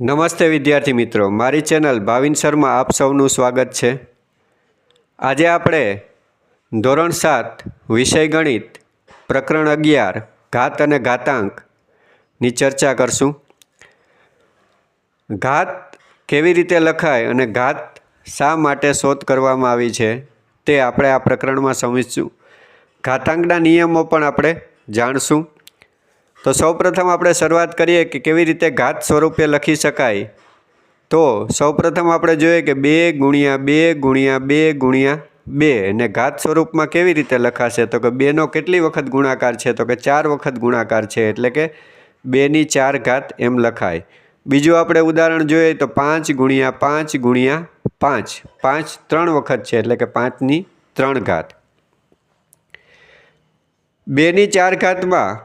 નમસ્તે વિદ્યાર્થી મિત્રો, મારી ચેનલ ભાવિન શર્મા આપ સૌનું સ્વાગત છે। આજે આપણે ધોરણ 7 વિષય ગણિત પ્રકરણ 11 ઘાત અને ઘાતાંકની ચર્ચા કરશું। ઘાત કેવી રીતે લખાય અને ઘાત શા માટે શોધ કરવામાં આવી છે તે આપણે આ પ્રકરણમાં સમજીશું। ઘાતાંકના નિયમો પણ આપણે જાણશું। તો સૌપ્રથમ આપણે શરૂઆત કરીએ કે કેવી રીતે ઘાત સ્વરૂપે લખી શકાય। તો સૌપ્રથમ આપણે જોઈએ કે 2 × 2 × 2 × 2 અને ઘાત સ્વરૂપમાં કેવી રીતે લખાશે તો કે 2નો કેટલી વખત ગુણાકાર છે તો કે 4 વખત ગુણાકાર છે, એટલે કે 2⁴ ઘાત એમ લખાય। બીજું આપણે ઉદાહરણ જોઈએ તો 5 × 5 × 5, 5 3 વખત છે એટલે કે 5⁵ ઘાત। 2⁴ ઘાતમાં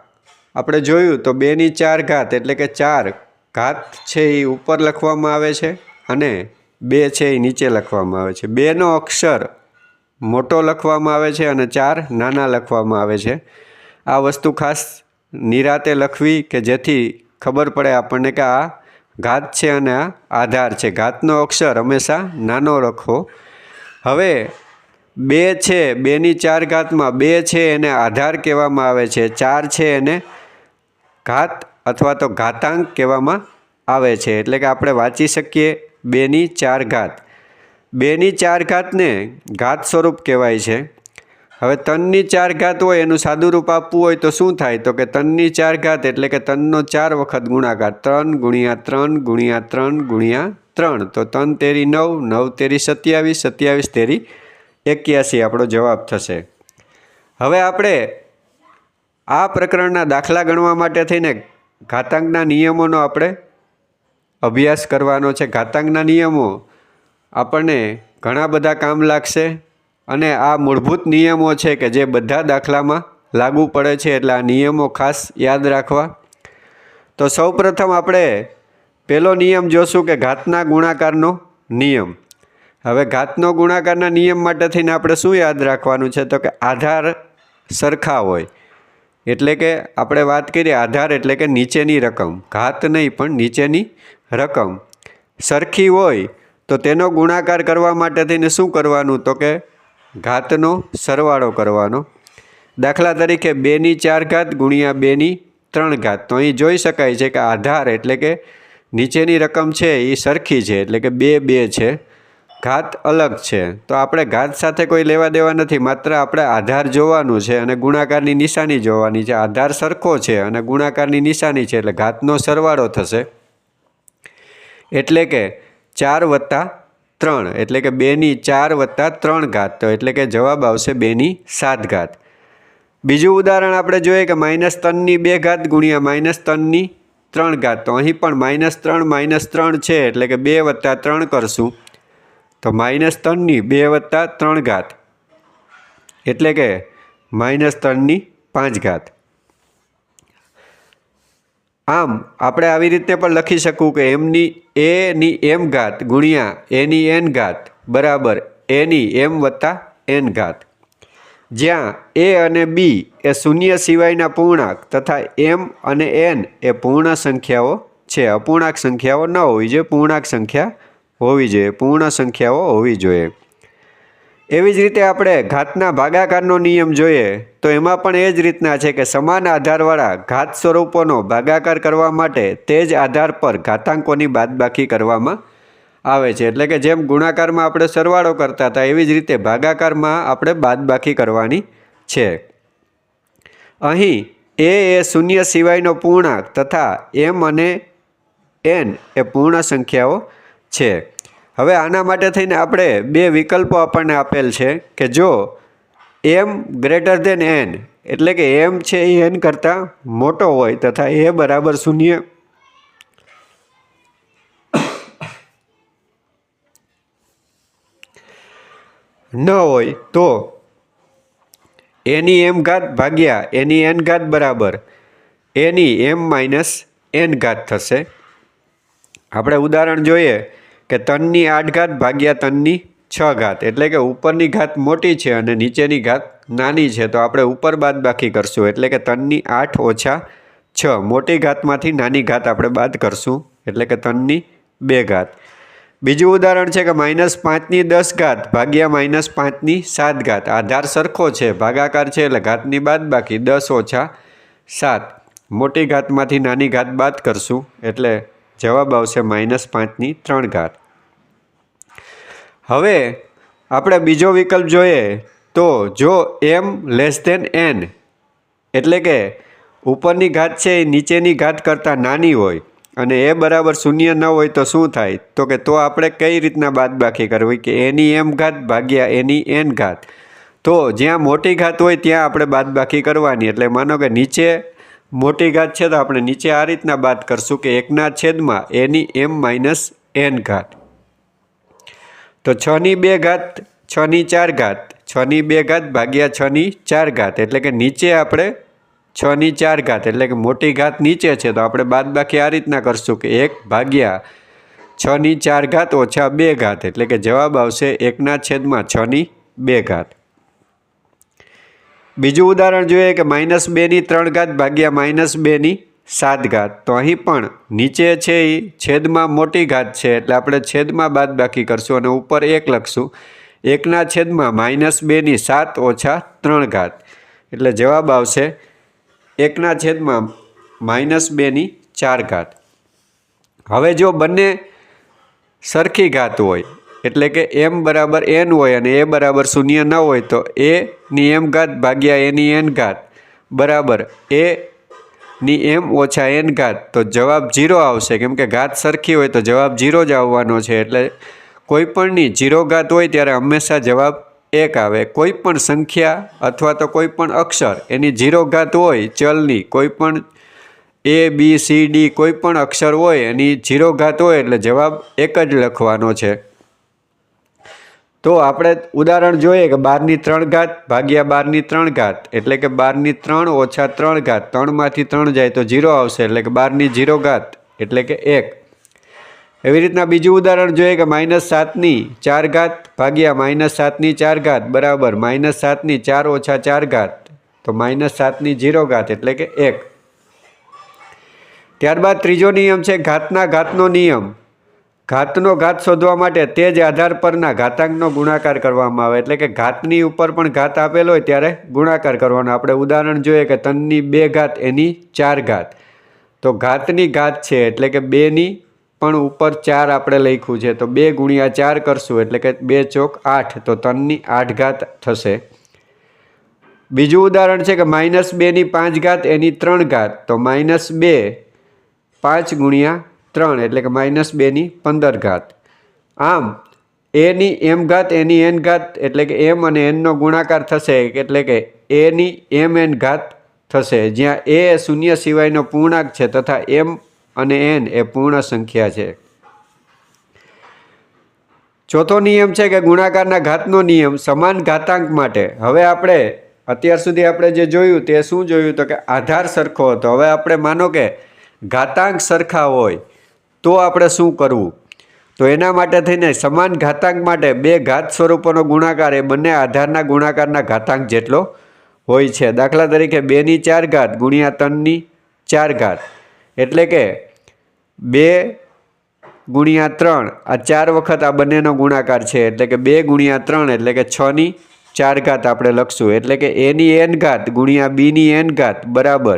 આપણે જોયું તો 2⁴ ઘાત એટલે કે 4 ઘાત છે એ ઉપર લખવામાં આવે છે અને 2 છે એ નીચે લખવામાં આવે છે। 2નો અક્ષર મોટો લખવામાં આવે છે અને 4 નાના લખવામાં આવે છે। આ વસ્તુ ખાસ નિરાતે લખવી કે જેથી ખબર પડે આપણને કે આ ઘાત છે અને આ આધાર છે। ઘાતનો અક્ષર હંમેશા નાનો લખવો। હવે 2 છે, 2⁴ ઘાતમાં 2 છે એને આધાર કહેવામાં આવે છે, 4 છે એને ઘાત અથવા તો ઘાતાંક કહેવામાં આવે છે, એટલે કે આપણે વાંચી શકીએ 2⁴ ઘાત। 2⁴ ઘાતને ઘાત સ્વરૂપ કહેવાય છે। હવે 3⁴ ઘાત હોય એનું સાદું રૂપ આપવું હોય તો શું થાય તો કે 3⁴ ઘાત એટલે કે 3નો 4 વખત ગુણાકાર, 3 × 3 × 3 × 3, તો 3 તેરી 9, 9 તેરી 27, 27 તેરી 81 આપણો જવાબ થશે। હવે આપણે આ પ્રકરણના દાખલા ગણવા માટે થઈને ઘાતાંકના નિયમોનો આપણે અભ્યાસ કરવાનો છે। ઘાતાંકના નિયમો આપણને ઘણા બધા કામ લાગશે અને આ મૂળભૂત નિયમો છે કે જે બધા દાખલામાં લાગુ પડે છે, એટલે આ નિયમો ખાસ યાદ રાખવા। તો સૌપ્રથમ આપણે પહેલો નિયમ જોશું કે ઘાતના ગુણાકારનો નિયમ। હવે ઘાતનો ગુણાકારના નિયમ માટે થઈને આપણે શું યાદ રાખવાનું છે તો કે આધાર સરખા હોય, એટલે કે આપણે વાત કરીએ આધાર એટલે કે નીચેની રકમ, ઘાત નહીં પણ નીચેની રકમ સરખી હોય તો તેનો ગુણાકાર કરવા માટે થઈને શું કરવાનું તો કે ઘાતનો સરવાળો કરવાનો। દાખલા તરીકે 2⁴ ઘાત × 2⁵ ઘાત, તો અહીં જોઈ શકાય છે કે આધાર એટલે કે નીચેની રકમ છે એ સરખી છે, એટલે કે 2 2 છે, ઘાત અલગ છે। તો આપણે ઘાત સાથે કોઈ લેવા દેવા નથી, માત્ર આપણે આધાર જોવાનું છે અને ગુણાકારની નિશાની જોવાની છે। આધાર સરખો છે અને ગુણાકારની નિશાની છે એટલે ઘાતનો સરવાળો થશે, એટલે કે 4 + 3 એટલે કે 2⁴ + 3 ઘાત, તો એટલે કે જવાબ આવશે 2�৭ ઘાત। બીજું ઉદાહરણ આપણે જોઈએ કે -3⁵ ઘાત × -3⁵ ઘાત, તો અહીં પણ -3 -3 છે એટલે કે 2 + 3 કરશું તો -3⁵ + 3 ઘાત એટલે કે -3⁵ ઘાત। આમ આપણે આવી રીતે પણ લખી શકું કે a⁴ ઘાત × a⁴ ઘાત બરાબર a⁴ + n ઘાત, જ્યાં a અને b એ શૂન્ય સિવાયના પૂર્ણાંક તથા m અને n એ પૂર્ણ સંખ્યાઓ છે। અપૂર્ણાંક સંખ્યાઓ ન હોવી જોઈએ, પૂર્ણાંક સંખ્યા હોવી જોઈએ, પૂર્ણ સંખ્યાઓ હોવી જોઈએ। એવી જ રીતે આપણે ઘાતના ભાગાકારનો નિયમ જોઈએ તો એમાં પણ એ જ રીતના છે કે સમાન આધારવાળા ઘાત સ્વરૂપોનો ભાગાકાર કરવા માટે તે જ આધાર પર ઘાતાંકોની બાદબાકી કરવામાં આવે છે, એટલે કે જેમ ગુણાકારમાં આપણે સરવાળો કરતા હતા એવી જ રીતે ભાગાકારમાં આપણે બાદબાકી કરવાની છે। અહીં a એ શૂન્ય સિવાયનો પૂર્ણાંક તથા m અને n એ પૂર્ણ સંખ્યાઓ છે। હવે આના માટે થઈને આપણે 2 વિકલ્પો આપણને આપેલ છે કે જો m > n એટલે કે m છે એ n કરતાં મોટો હોય તથા a બરાબર 0 ન હોય તો a⁴ ભાગ્યા a⁴ બરાબર a⁻m - n થશે। આપણે ઉદાહરણ જોઈએ કે 3⁸ ભાગ્યા 3⁶ એટલે કે ઉપરની ઘાત મોટી છે અને નીચેની ઘાત નાની છે, તો આપણે ઉપર બાદબાકી કરશું એટલે કે 3⁸ - 6, મોટી ઘાતમાંથી નાની ઘાત આપણે બાદ કરશું એટલે કે 3⁸ 2 ઘાત. બીજું ઉદાહરણ છે કે -5ની 10 ઘાત ભાગ્યા -5ની 7 ઘાત. આધાર સરખો છે, ભાગાકાર છે એટલે ઘાતની બાદબાકી 10 ઓછા 7. મોટી ઘાતમાંથી નાની ઘાત બાદ કરશું એટલે જવાબ આવશે -5ની 3 ઘાત. હવે આપણે બીજો વિકલ્પ જોઈએ તો જો m<n એટલે કે ઉપરની ઘાત છે એ નીચેની ઘાત કરતાં નાની હોય અને એ બરાબર 0 ન હોય તો શું થાય? તો આપણે કઈ રીતના બાદબાકી કરવી કે એની m ઘાત ભાગ્યા એની n ઘાત. તો જ્યાં મોટી ઘાત હોય ત્યાં આપણે બાદબાકી કરવાની. એટલે માનો કે નીચે મોટી ઘાત છે તો આપણે નીચે આ રીતના બાદ કરશું કે 1/છેદમાં એની m-n ઘાત. તો 6ની 2 ઘાત 6ની 4 ઘાત 6ની 2 ઘાત ભાગ્યા 6ની 4 ઘાત એટલે કે નીચે આપણે 6ની 4 ઘાત એટલે કે મોટી ઘાત નીચે છે તો આપણે બાદબાકી આ રીતના કરશું કે 1 ભાગ્યા 6ની 4 ઘાત ઓછા 2 ઘાત એટલે કે જવાબ આવશે 1/6ની 2 ઘાત. બીજું ઉદાહરણ જોઈએ કે -2ની 3 ઘાત ભાગ્યા -2ની 7 ઘાત. તો અહીં પણ નીચે છે એ છેદમાં મોટી ઘાત છે એટલે આપણે છેદમાં બાદબાકી કરશું અને ઉપર 1 લખશું. 1/2ની 7 ઓછા 3 ઘાત એટલે જવાબ આવશે 1/-2ની 4 ઘાત. હવે જો બંને સરખી ઘાત હોય એટલે કે m બરાબર n હોય અને a બરાબર 0 ન હોય તો a ની m ઘાત ભાગ્યા એની n ઘાત બરાબર a ની m ઓછા n ઘાત. તો જવાબ 0 આવશે કેમ કે ઘાત સરખી હોય તો જવાબ 0 જ આવવાનો છે. એટલે કોઈપણની 0 ઘાત હોય ત્યારે હંમેશા જવાબ 1 આવે. કોઈ પણ સંખ્યા અથવા તો કોઈ પણ અક્ષર એની 0 ઘાત હોય ચલની કોઈ પણ a b c d કોઈ પણ અક્ષર હોય એની 0 ઘાત હોય એટલે જવાબ 1 જ લખવાનો છે. તો આપણે ઉદાહરણ જોઈએ કે 12ની 3 ઘાત ભાગ્યા 12ની 3 ઘાત એટલે કે 12ની 3 ઓછા 3 ઘાત 3માંથી 3 જાય તો 0 આવશે એટલે કે 12ની 0 ઘાત એટલે કે 1. એવી રીતના બીજું ઉદાહરણ જોઈએ કે -7ની 4 ઘાત ભાગ્યા -7ની 4 ઘાત બરાબર -7ની 4 ઓછા 4 ઘાત તો -7ની 0 ઘાત એટલે કે 1. ત્યારબાદ ત્રીજો નિયમ છે ઘાતના ઘાતનો નિયમ. ઘાતનો ઘાત શોધવા માટે તે જ આધાર પરના ઘાતાંકનો ગુણાકાર કરવામાં આવે એટલે કે ઘાતની ઉપર પણ ઘાત આપેલ હોય ત્યારે ગુણાકાર કરવાનો. આપણે ઉદાહરણ જોઈએ કે 3ની 2 ઘાત એની 4 ઘાત. તો ઘાતની ઘાત છે એટલે કે 2ની પણ ઉપર 4 આપણે લખ્યું છે તો 2 ગુણ્યા 4 કરશું એટલે કે 2 ચોક 8 તો 3ની 8 ઘાત થશે. બીજું ઉદાહરણ છે કે -2ની 5 ઘાત એની 3 ઘાત તો -2 5 ગુણ્યા 3 એટલે કે -2ની 15 ઘાત. આમ a ની m ઘાત એની n ઘાત એટલે કે m અને n નો ગુણાકાર થશે એટલે કે a ની m-n ઘાત થશે જ્યાં a એ શૂન્ય સિવાયનો પૂર્ણાંક છે તથા m અને n એ પૂર્ણ સંખ્યા છે. ચોથો નિયમ છે કે ગુણાકારના ઘાતનો નિયમ સમાન ઘાતાંક માટે. હવે આપણે અત્યાર સુધી આપણે જે જોયું તે શું જોયું તો કે આધાર સરખો હતો. હવે આપણે માનો કે ઘાતાંક સરખા હોય તો આપણે શું કરવું? તો એના માટે થઈને સમાન ઘાતાંક માટે બે ઘાત સ્વરૂપોનો ગુણાકાર એ બંને આધારના ગુણાકારના ઘાતાંક જેટલો હોય છે. દાખલા તરીકે 2ની 4 ઘાત ગુણ્યા 3ની 4 ઘાત એટલે કે 2 ગુણ્યા 3 આ 4 વખત આ બંનેનો ગુણાકાર છે એટલે કે 2 ગુણ્યા 3 એટલે કે 6ની 4 ઘાત આપણે લખશું એટલે કે a ની n ઘાત ગુણ્યા b ની n ઘાત બરાબર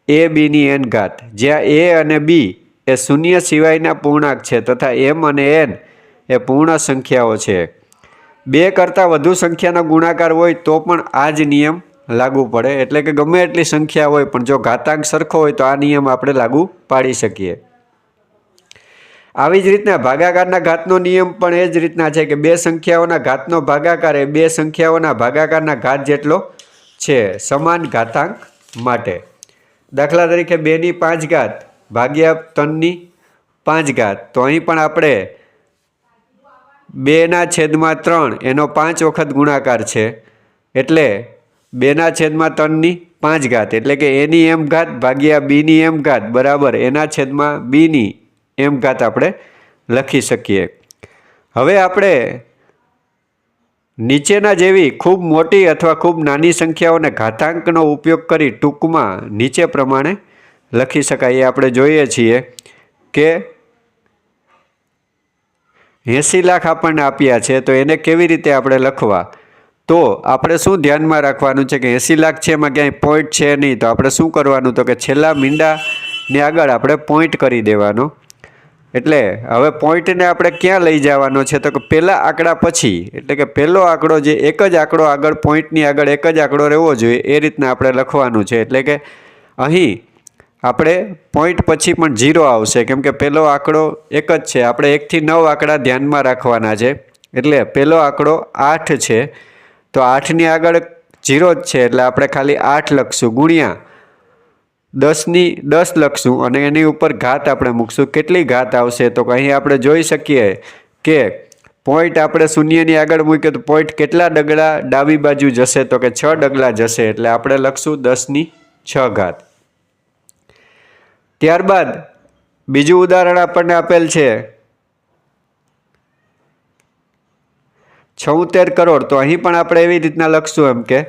a b ની n ઘાત જ્યાં a અને b એ શૂન્ય સિવાયના પૂર્ણાંક છે તથા m અને n એ પૂર્ણ સંખ્યાઓ છે. 2 કરતાં વધુ સંખ્યાનો ગુણાકાર હોય તો પણ આ જ નિયમ લાગુ પડે એટલે કે ગમે એટલી સંખ્યા હોય પણ જો ઘાતાંક સરખો હોય તો આ નિયમ આપણે લાગુ પાડી શકીએ. આવી જ રીતના ભાગાકારના ઘાતનો નિયમ પણ એ જ રીતના છે કે બે સંખ્યાઓના ઘાતનો ભાગાકાર એ બે સંખ્યાઓના ભાગાકારના ઘાત જેટલો છે સમાન ઘાતાંક માટે. દાખલા તરીકે 2ની 5 ઘાત ભાગ્યા 3ની 5 ઘાત તો અહીં પણ આપણે 2/3 એનો 5 વખત ગુણાકાર છે એટલે 2/3ની 5 ઘાત એટલે કે a ની m ઘાત ભાગ્યા b ની m ઘાત બરાબર b/ની m ઘાત આપણે લખી શકીએ. હવે આપણે નીચેના જેવી ખૂબ મોટી અથવા ખૂબ નાની સંખ્યાઓને ઘાતાંકનો ઉપયોગ કરી ટૂંકમાં નીચે પ્રમાણે લખી શકાય. એ આપણે જોઈએ છીએ કે 80 લાખ આપણને આપ્યા છે, તો એને કેવી રીતે આપણે લખવા? તો આપણે શું ધ્યાનમાં રાખવાનું છે કે 80 લાખ છે, એમાં ક્યાંય પોઈન્ટ છે નહીં. તો આપણે શું કરવાનું? તો કે છેલ્લા મીંડાની આગળ આપણે પોઈન્ટ કરી દેવાનો. એટલે હવે પોઈન્ટને આપણે ક્યાં લઈ જવાનો છે? તો કે પહેલા આંકડા પછી, એટલે કે પહેલો આંકડો જે એક જ આંકડો આગળ પોઈન્ટની આગળ એક જ આંકડો રહેવો જોઈએ એ રીતના આપણે લખવાનું છે. એટલે કે અહીં આપણે પોઈન્ટ પછી પણ 0 આવશે, કેમ કે પહેલો આંકડો એક જ છે. આપણે 1 થી 9 આંકડા ધ્યાનમાં રાખવાના છે. એટલે પહેલો આંકડો 8 છે, તો 8ની આગળ 0 જ છે, એટલે આપણે ખાલી 8 લખશું, ગુણ્યા 10 લખશું અને એની ઉપર ઘાત આપણે મૂકશું. કેટલી ઘાત આવશે? તો અહીં આપણે જોઈ શકીએ કે પોઈન્ટ આપણે શૂન્યની આગળ મૂકીએ તો પોઈન્ટ કેટલા ડગલા ડાબી બાજુ જશે? તો કે 6 ડગલા જશે. એટલે આપણે લખશું 10⁶ ઘાત. ત્યારબાદ બીજું ઉદાહરણ આપણને આપેલ છે 76 કરોડ. તો અહીં પણ આપણે એવી રીતના લખશું એમ કે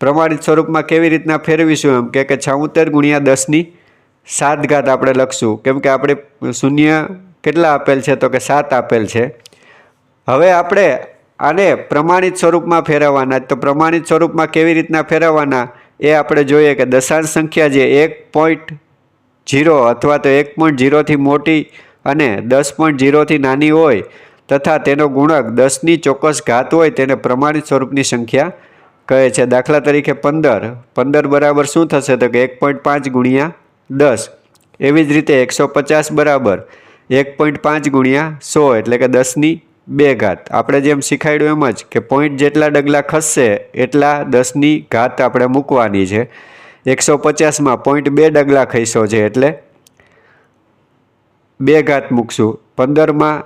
પ્રમાણિત સ્વરૂપમાં કેવી રીતના ફેરવીશું એમ કે 76 ગુણ્યા 10⁶ ઘાત આપણે લખશું, કેમ કે આપણે શૂન્ય કેટલા આપેલ છે? તો કે 7 આપેલ છે. હવે આપણે આને પ્રમાણિત સ્વરૂપમાં ફેરવવાના. તો પ્રમાણિત સ્વરૂપમાં કેવી રીતના ફેરવવાના એ આપણે જોઈએ કે દશાંશ સંખ્યા જે 1.0 અથવા તો 1.0 થી મોટી અને 10.0 થી નાની હોય તથા તેનો ગુણક 10ની ચોક્કસ ઘાત હોય તેને પ્રમાણિત સ્વરૂપની સંખ્યા કહે છે. દાખલા તરીકે 15 બરાબર શું થશે? તો કે 1.5 ગુણ્યા 10. એવી જ રીતે 150 બરાબર 1.5 ગુણ્યા 100, એટલે કે 10⁵ ઘાત. આપણે જેમ શીખાડ્યું એમ જ કે પોઈન્ટ જેટલા ડગલા ખસશે એટલા 10ની ઘાત આપણે મૂકવાની છે. 150માં પોઈન્ટ 2 ડગલા ખસ્યો છે એટલે 2 ઘાત મૂકશું. 15માં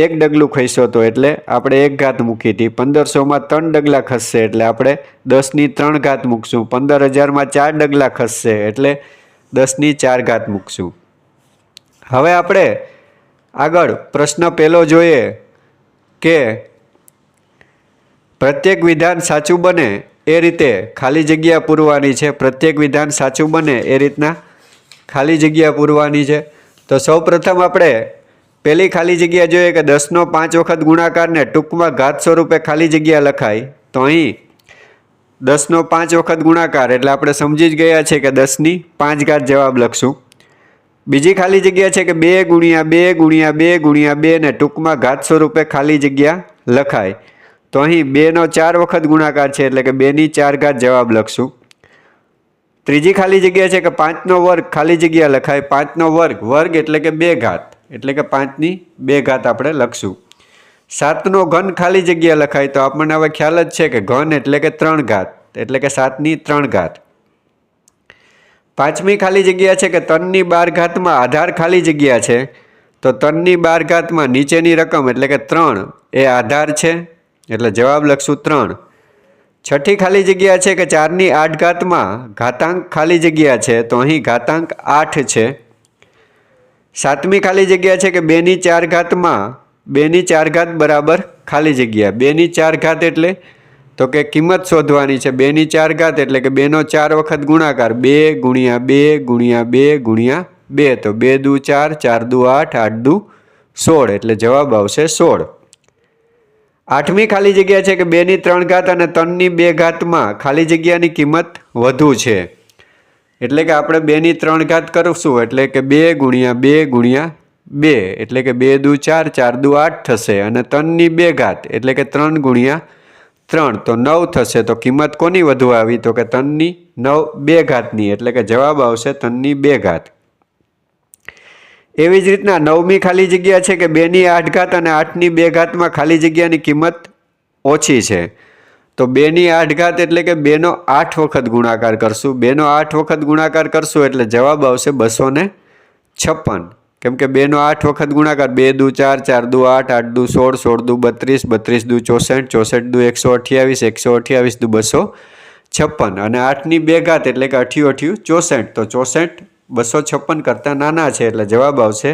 1 ડગલું ખસ્યો હતો એટલે આપણે 1 ઘાત મૂકી હતી. 1500માં 3 ડગલા ખસશે એટલે આપણે 10⁵ ઘાત મૂકશું. 15000માં 4 ડગલા ખસશે એટલે 10⁴ ઘાત મૂકશું. હવે આપણે આગળ પ્રશ્ન પહેલો જોઈએ કે પ્રત્યેક વિધાન સાચું બને એ રીતે ખાલી જગ્યા પૂરવાની છે. પ્રત્યેક વિધાન સાચું બને એ રીતના ખાલી જગ્યા પૂરવાની છે. તો સૌપ્રથમ આપણે પહેલી ખાલી જગ્યા જોઈએ કે 10નો 5 વખત ગુણાકારને ટૂંકમાં ઘાત સ્વરૂપે ખાલી જગ્યા લખાય. તો અહીં 10નો 5 વખત ગુણાકાર એટલે આપણે સમજી જ ગયા છે કે 10⁵ ઘાત જવાબ લખશું. બીજી ખાલી જગ્યા છે કે 2 ગુણ્યા 2 ગુણ્યા 2 ગુણ્યા 2 ને ટૂંકમાં ઘાત સ્વરૂપે ખાલી જગ્યા લખાય. તો અહીં 2નો 4 વખત ગુણાકાર છે એટલે કે 2⁴ ઘાત જવાબ લખશું. ત્રીજી ખાલી જગ્યા છે કે 5નો વર્ગ ખાલી જગ્યા લખાય. 5નો વર્ગ એટલે કે 2 ઘાત, એટલે કે 5⁵ ઘાત આપણે લખશું. 7નો ઘન ખાલી જગ્યા લખાય. તો આપણને હવે ખ્યાલ જ છે કે ઘન એટલે કે 3 ઘાત, એટલે કે 7⁵ ઘાત. 5મી ખાલી જગ્યા છે કે 3⁻² ઘાતમાં આધાર ખાલી જગ્યા છે. તો 3⁻² ઘાતમાં નીચેની રકમ એટલે કે 3 એ આધાર છે એટલે જવાબ લખશું 3. 6ઠી ખાલી જગ્યા છે કે 4⁸ ઘાતમાં ઘાતાંક ખાલી જગ્યા છે. તો અહીં ઘાતાંક 8 છે. 7મી ખાલી જગ્યા છે કે 2⁴ ઘાતમાં 2⁴ ઘાત બરાબર ખાલી જગ્યા. 2⁴ ઘાત એટલે તો કે કિંમત શોધવાની છે. 2⁴ ઘાત એટલે કે 2નો 4 વખત ગુણાકાર. 2 ગુણ્યા 2 ગુણ્યા 2 ગુણ્યા 2. તો 2 દુ 4, 4 દુ 8, 8 દુ 16, એટલે જવાબ આવશે 16. 8મી ખાલી જગ્યા છે કે 2⁵ ઘાત અને 3⁵ ઘાતમાં ખાલી જગ્યાની કિંમત વધુ છે. એટલે કે આપણે 2⁵ ઘાત કરશું એટલે કે 2 ગુણ્યા 2 ગુણ્યા 2, એટલે કે 2 દુ 4, 4 દુ 8 થશે અને 3⁵ ઘાત એટલે કે 3 ગુણ્યા 3 તો 9 થશે. તો કિંમત કોની વધુ આવી? તો કે 3⁵ ઘાતની, એટલે કે જવાબ આવશે 3⁵ ઘાત. એવી જ રીતના 9મી ખાલી જગ્યા છે કે 2⁸ ઘાત અને 8⁵ ઘાતમાં ખાલી જગ્યાની કિંમત ઓછી છે. તો 2⁸ ઘાત એટલે કે 2નો 8 વખત ગુણાકાર કરશું. 2નો 8 વખત ગુણાકાર કરશું એટલે જવાબ આવશે 256. કેમ કે 2નો 8 વખત ગુણાકાર 2 દુ 4, 4 દુ 8, 8 દુ 16, 16 દુ 32, 32 દુ 64, 64 દુ 128, 128 દુ 256 અને 8⁵ ઘાત એટલે કે 88 64. તો 64 256 કરતાં નાના છે એટલે જવાબ આવશે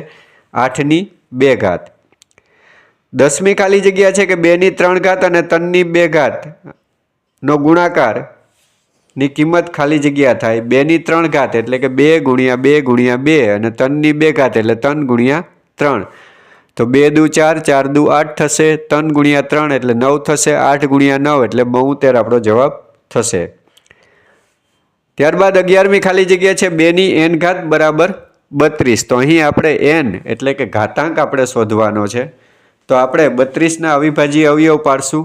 8⁵ ઘાત. 10મી ખાલી જગ્યા છે કે 2⁵ ઘાત અને 3⁵ ઘાત નો ગુણાકાર ની કિંમત ખાલી જગ્યા થાય. 2⁵ ઘાત એટલે કે 2 ગુણ્યા 2 ગુણ્યા 2 અને 3⁵ ઘાત એટલે 3 ગુણ્યા 3. તો 2 દુ 4, 4 દુ 8 થશે, 3 ગુણ્યા 3 એટલે 9 થશે, 8 ગુણ્યા 9 એટલે 72 આપણો જવાબ થશે. ત્યારબાદ 11મી ખાલી જગ્યા છે 2 ની n ઘાત બરાબર 32. તો અહીં આપણે n એટલે કે ઘાતાંક આપણે શોધવાનો છે. તો આપણે 32ના અવિભાજ્ય અવયવ પાડશું.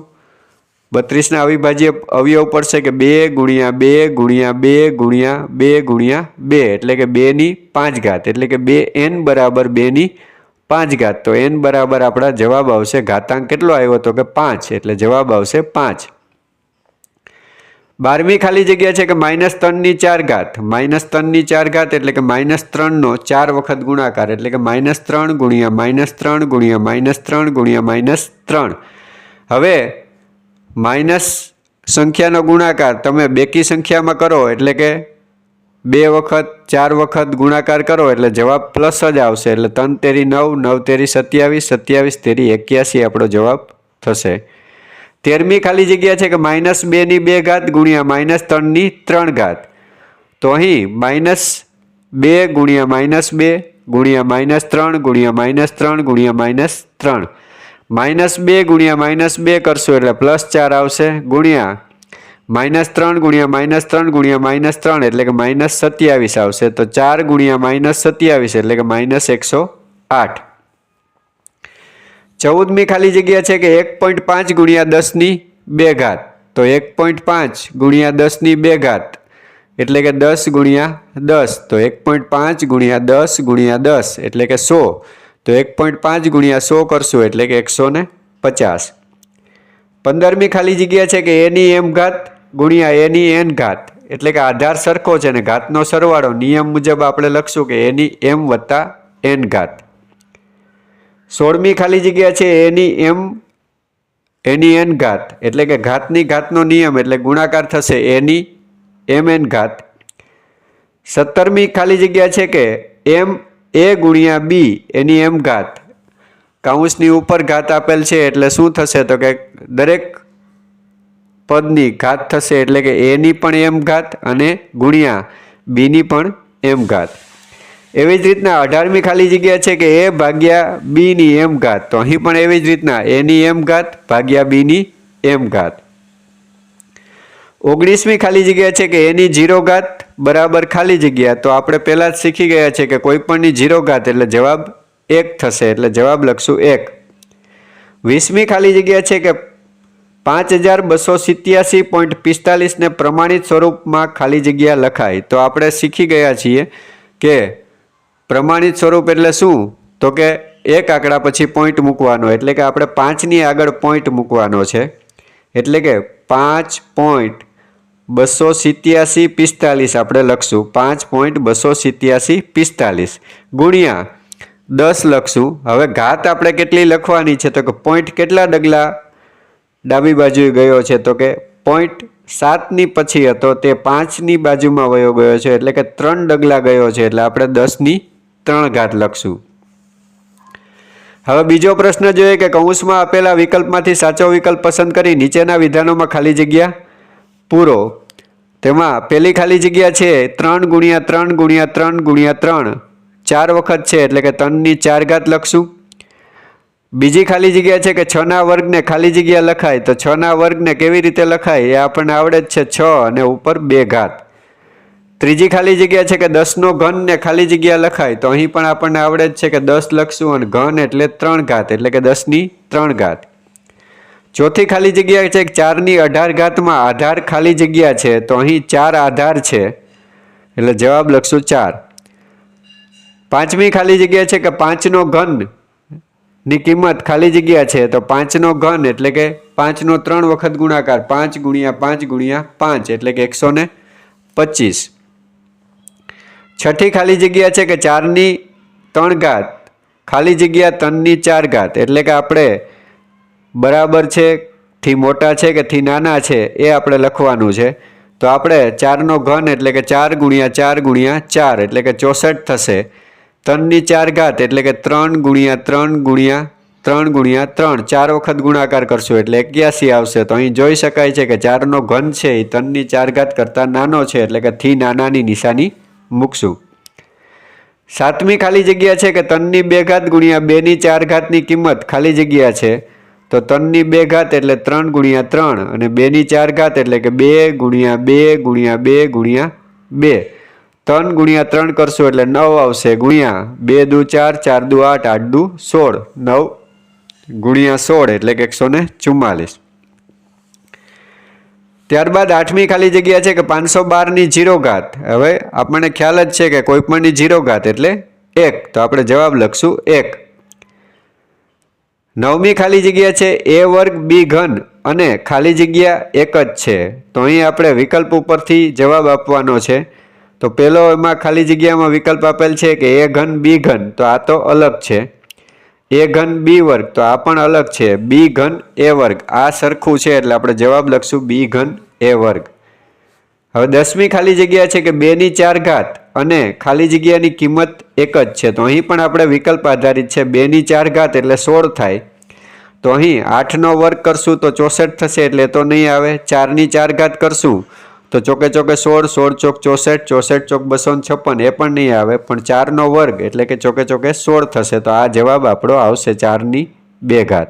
32ના અવિભાજ્ય અવયવ પડશે કે 2 ગુણ્યા 2 ગુણ્યા 2 ગુણ્યા 2 ગુણ્યા 2 એટલે કે 2 ની 5 ઘાત એટલે કે 2n બરાબર 2 ની 5 ઘાત. તો n બરાબર આપણા જવાબ આવશે, ઘાતાંક કેટલો આવ્યો તો કે 5 એટલે જવાબ આવશે 5. 12મી ખાલી જગ્યા છે કે -3 ની 4 ઘાત. -3 ની 4 ઘાત એટલે કે -3 નો 4 વખત ગુણાકાર એટલે કે -3 ગુણ્યા -3 ગુણ્યા -3 ગુણ્યા -3. હવે માઇનસ સંખ્યાનો ગુણાકાર તમે બેકી સંખ્યામાં કરો એટલે કે 2 વખત 4 વખત ગુણાકાર કરો એટલે જવાબ પ્લસ જ આવશે. એટલે 3 તેરી 9, 9 તેરી 27, 27 તેરી 81 આપણો જવાબ થશે. 13મી ખાલી જગ્યા છે કે -2 ની 2 ઘાત ગુણ્યા -3 ની 3 ઘાત. તો અહીં -2 ગુણ્યા -2 ગુણ્યા -3 ગુણ્યા -3 ગુણ્યા -3. -2 ગુણ્યા -2 કરશું એટલે +4 આવશે ગુણ્યા -3 ગુણ્યા -3 ગુણ્યા -3 એટલે કે -27 આવશે. તો 4 ગુણ્યા -27 એટલે કે -108. 14મી ખાલી જગ્યા છે કે 1.5 ગુણ્યા 10 ની 2 ઘાત. તો 1.5 ગુણ્યા 10 ની 2 ઘાત એટલે કે 10 ગુણ્યા 10. તો 1.5 ગુણ્યા 10 ગુણ્યા 10 એટલે કે 100. તો 1.5 ગુણ્યા 100 કરશું એટલે કે 150. 15મી ખાલી જગ્યા છે કે a ની m ઘાત ગુણ્યા a ની n ઘાત એટલે કે આધાર સરખો છે ને ઘાતનો સરવાળો નિયમ મુજબ આપણે લખશું કે a ની m વત્તા n ઘાત. 16મી ખાલી જગ્યા છે a ની m a ની n ઘાત એટલે કે ઘાતની ઘાતનો નિયમ એટલે ગુણાકાર થશે a ની mn ઘાત. 17મી ખાલી જગ્યા છે કે m a ગુણ્યા b એની m ઘાત, કાઉન્સની ઉપર ઘાત આપેલ છે એટલે શું થશે તો કે દરેક પદની ઘાત થશે એટલે કે a ની પણ m ઘાત અને ગુણ્યા b ની પણ m ઘાત. એવી જ રીતના 18મી ખાલી જગ્યા છે કે a ભાગ્યા b ની m ઘાત. તો અહીં પણ એવી જ રીતના a ની m ઘાત ભાગ્યા b ની m ઘાત. 19મી ખાલી જગ્યા છે કે a ની 0 ઘાત બરાબર ખાલી જગ્યા. તો આપણે પહેલા જ શીખી ગયા છે કે કોઈ પણની 0 ઘાત એટલે જવાબ 1 થશે એટલે જવાબ લખશું 1. 20મી ખાલી જગ્યા છે કે 5287.45 ને પ્રમાણિત સ્વરૂપમાં ખાલી જગ્યા લખાય. તો આપણે શીખી ગયા છીએ કે પ્રમાણિત સ્વરૂપ એટલે શું તો કે એક આંકડા પછી પોઈન્ટ મૂકવાનો એટલે કે આપણે 5ની આગળ પોઈન્ટ મૂકવાનો છે એટલે કે 5.28745 આપણે લખશું. 5.28745 ગુણ્યા 10 લખશું. હવે ઘાત આપણે કેટલી લખવાની છે તો કે પોઈન્ટ કેટલા ડગલા ડાબી બાજુએ ગયો છે તો કે પોઈન્ટ 7ની પછી હતો તે 5ની બાજુમાં વયો ગયો છે એટલે કે 3 ડગલા ગયો છે એટલે આપણે 10ની 3 ઘાત લખશું. હવે બીજો પ્રશ્ન જોઈએ કે કૌંસમાં આપેલા વિકલ્પમાંથી સાચો વિકલ્પ પસંદ કરી નીચેના વિધાનોમાં ખાલી જગ્યા પૂરો. તેમાં પહેલી ખાલી જગ્યા છે 3 ગુણ્યા 3 ગુણ્યા 3 ગુણ્યા 3 4 વખત છે એટલે કે 3ની 4 ઘાત લખશું. બીજી ખાલી જગ્યા છે કે 6ના વર્ગને ખાલી જગ્યા લખાય. તો 6ના વર્ગને કેવી રીતે લખાય એ આપણને આવડે જ છે, 6 અને ઉપર 2 ઘાત. ત્રીજી ખાલી જગ્યા છે કે 10નો ઘન ને ખાલી જગ્યા લખાય. તો અહીં પણ આપણને આવડે જ છે કે 10 લખશું અને ઘન એટલે 3 ઘાત એટલે કે 10ની 3 ઘાત. ચોથી ખાલી જગ્યા છે કે 4ની 18 ઘાતમાં આધાર ખાલી જગ્યા છે. તો અહીં 4 આધાર છે એટલે જવાબ લખશું 4. પાંચમી ખાલી જગ્યા છે કે 5નો ઘન ની કિંમત ખાલી જગ્યા છે. તો 5નો ઘન એટલે કે 5નો 3 વખત ગુણાકાર 5 ગુણ્યા 5 ગુણ્યા 5 એટલે કે 125. છઠ્ઠી ખાલી જગ્યા છે કે 4ની 3 ઘાત ખાલી જગ્યા 3ની 4 ઘાત એટલે કે આપણે બરાબર છે થી મોટા છે કે થી નાના છે એ આપણે લખવાનું છે. તો આપણે 4નો ઘન એટલે કે 4 ગુણ્યા 4 ગુણ્યા 4 એટલે કે 64 થશે. 3ની 4 ઘાત એટલે કે 3 ગુણ્યા 3 ગુણ્યા 3 ગુણ્યા 3 4 વખત ગુણાકાર કરશું એટલે 81 આવશે. તો અહીં જોઈ શકાય છે કે 4નો ઘન છે એ 3ની 4 ઘાત કરતાં નાનો છે એટલે કે થી નાનાની નિશાની મૂકશું. સાતમી ખાલી જગ્યા છે કે 3 ની 2 ઘાત ગુણ્યા 2 ની 4 ઘાતની કિંમત ખાલી જગ્યા છે તો 3 ની 2 ઘાત એટલે 3 ગુણ્યા 3 અને 2 ની 4 ઘાત એટલે કે 2 ગુણ્યા 2 ગુણ્યા 2 ગુણ્યા 2 3 ગુણ્યા 3 કરશું એટલે 9 આવશે ગુણ્યા 2 દુ 4 4 દુ 8 8 દુ 16 9 ગુણ્યા 16 એટલે કે 144। ત્યારબાદ આઠમી ખાલી જગ્યા છે કે 512 ની 0 ઘાત। હવે આપણને ખ્યાલ જ છે કે કોઈ પણની 0 ઘાત એટલે 1 તો આપણે જવાબ લખશું 1। નવમી ખાલી જગ્યા છે a વર્ગ b ઘન અને ખાલી જગ્યા એક જ છે તો અહીં આપણે વિકલ્પ ઉપરથી જવાબ આપવાનો છે। તો પહેલો એમાં ખાલી જગ્યામાં વિકલ્પ આપેલ છે કે a ઘન b ઘન તો આ તો અલગ છે। a ઘન b વર્ગ તો આ પણ અલગ છે। b ઘન a વર્ગ આ સરખું છે એટલે આપણે જવાબ લખશું b ઘન a વર્ગ। હવે 10મી ખાલી જગ્યા છે કે 2 ની 4 ઘાત અને ખાલી જગ્યાની કિંમત એક જ છે તો અહીં પણ આપણે વિકલ્પ આધારિત છે। 2 ની 4 ઘાત એટલે 16 થાય તો અહીં 8 નો વર્ગ કરશું તો 64 થશે એટલે તો નહીં આવે। 4 ની 4 ઘાત કરશું તો ચોકે ચોકે 16 16 ચોક 64 64 ચોક 256 એ પણ નહીં આવે પણ 4 નો વર્ગ એટલે કે ચોકે ચોકે 16 થશે તો આ જવાબ આપણો આવશે 4 ની 2 ઘાત।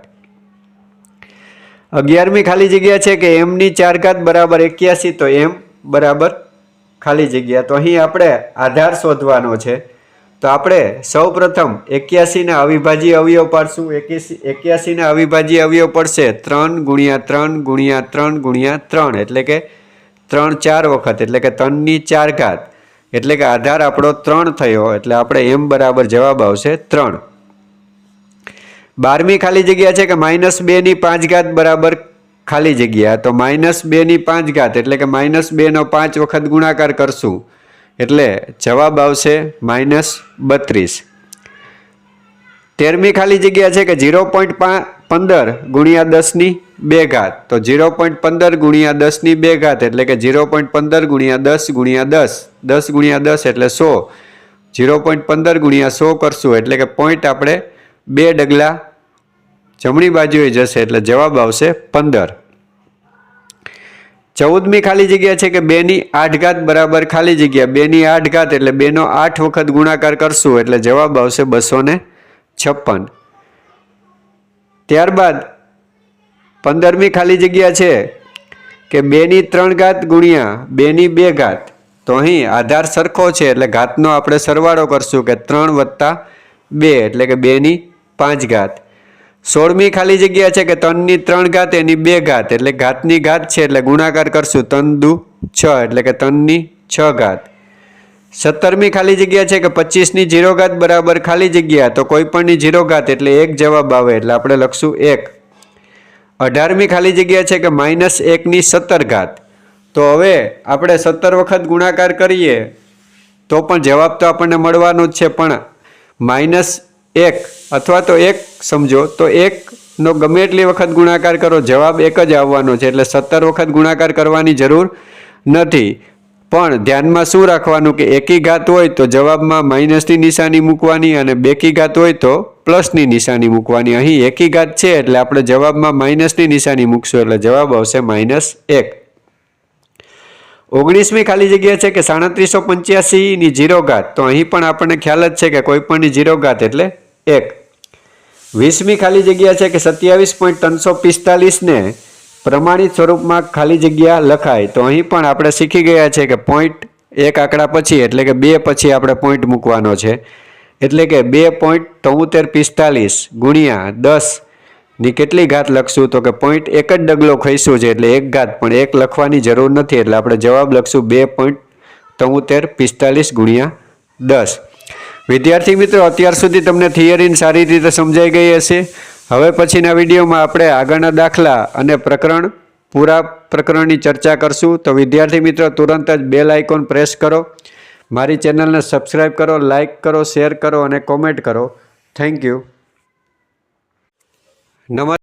11મી ખાલી જગ્યા છે કે m ની 4 ઘાત બરાબર 81 તો m બરાબર ખાલી જગ્યા તો અહીં આપણે આધાર શોધવાનો છે તો આપણે સૌપ્રથમ 81 ના અવિભાજ્ય અવયવ પાડશું। 81 ના અવિભાજ્ય અવયવ પડશે 3 ગુણ્યા 3 ગુણ્યા 3 ગુણ્યા 3 એટલે કે 3 4 વખત એટલે કે 3 ની 4 ઘાત એટલે કે આધાર આપણો 3 થયો એટલે આપણે m બરાબર જવાબ આવશે 3। 12મી ખાલી જગ્યા છે કે -2 ની 5 ઘાત બરાબર ખાલી જગ્યા તો -2 ની 5 ઘાત એટલે કે -2 નો 5 વખત ગુણાકાર કરશું એટલે જવાબ આવશે -32। 13મી ખાલી જગ્યા છે કે 0.15 ગુણ્યા 10 ની 2 ઘાત તો 0.15 ગુણ્યા 10 ની 2 ઘાત એટલે કે 0.15 ગુણ્યા 10 ગુણ્યા 10 10 ગુણ્યા 10 એટલે 100 0.15 ગુણ્યા 100 કરશું એટલે કે પોઈન્ટ આપણે 2 ડગલા જમણી બાજુએ જશે એટલે જવાબ આવશે 15। 14મી ખાલી જગ્યા છે કે 2 ની 8 ઘાત બરાબર ખાલી જગ્યા 2 ની 8 ઘાત એટલે 2 નો 8 વખત ગુણાકાર કરશું એટલે જવાબ આવશે 256। ત્યારબાદ 15મી ખાલી જગ્યા છે કે 2 ની 3 ઘાત ગુણ્યા 2 ની 2 ઘાત તો અહીં આધાર સરખો છે એટલે ઘાતનો આપણે સરવાળો કરશું કે 3 વત્તા 2 એટલે કે 2 ની 5 ઘાત। 16મી ખાલી જગ્યા છે કે 3 ની 3 ઘાત એની 2 ઘાત એટલે ઘાતની ઘાત છે એટલે ગુણાકાર કરશું 3 દુ 6 એટલે કે 3 ની 6 ઘાત। 17મી ખાલી જગ્યા છે કે 25 ની 0 ઘાત બરાબર ખાલી જગ્યા તો કોઈ પણની 0 ઘાત એટલે 1 જવાબ આવે એટલે આપણે લખશું 1। 18મી ખાલી જગ્યા છે કે -1 ની 17 ઘાત તો હવે આપણે 17 વખત ગુણાકાર કરીએ તો પણ જવાબ તો આપણને મળવાનો જ છે પણ -1 અથવા તો 1 સમજો તો 1 નો ગમે એટલી વખત ગુણાકાર કરો જવાબ 1 જ આવવાનો છે એટલે 17 વખત ગુણાકાર કરવાની જરૂર નથી। પણ ધ્યાનમાં શું રાખવાનું કે એકી ઘાત હોય તો જવાબમાં માઇનસની નિશાની મૂકવાની અને બેકી ઘાત હોય તો પ્લસની નિશાની મૂકવાની। અહીં એકી ઘાત છે એટલે આપણે જવાબમાં માઇનસની નિશાની મૂકશું એટલે જવાબ આવશે -1। 19મી ખાલી જગ્યા છે કે 3785 ની 0 ઘાત તો અહીં પણ આપણને ખ્યાલ જ છે કે કોઈ પણની 0 ઘાત એટલે 1। 20મી ખાલી જગ્યા છે કે 27.345 ને પ્રમાણિત સ્વરૂપમાં ખાલી જગ્યા લખાય તો અહીં પણ આપણે શીખી ગયા છે કે પોઈન્ટ એક આંકડા પછી એટલે કે 2 પછી આપણે પોઈન્ટ મૂકવાનો છે એટલે કે 2.7345 ગુણ્યા 10 ની કેટલી ઘાત લખશું તો કે પોઈન્ટ એક જ ડગલો ખઈશું છે એટલે 1 ઘાત પણ 1 લખવાની જરૂર નથી એટલે આપણે જવાબ લખશું 2.7345 ગુણ્યા 10। વિદ્યાર્થી મિત્રો અત્યાર સુધી તમને થિયરી સારી રીતે સમજાઈ ગઈ હશે। હવે પછીના વિડીયોમાં આપણે આગળના દાખલા અને પૂરા પ્રકરણની ચર્ચા કરશું। તો વિદ્યાર્થી મિત્રો તુરંત જ બેલ આઇકોન પ્રેસ કરો, મારી ચેનલને સબસ્ક્રાઈબ કરો, લાઇક કરો, શેર કરો અને કોમેન્ટ કરો। Thank you. નમસ્તે।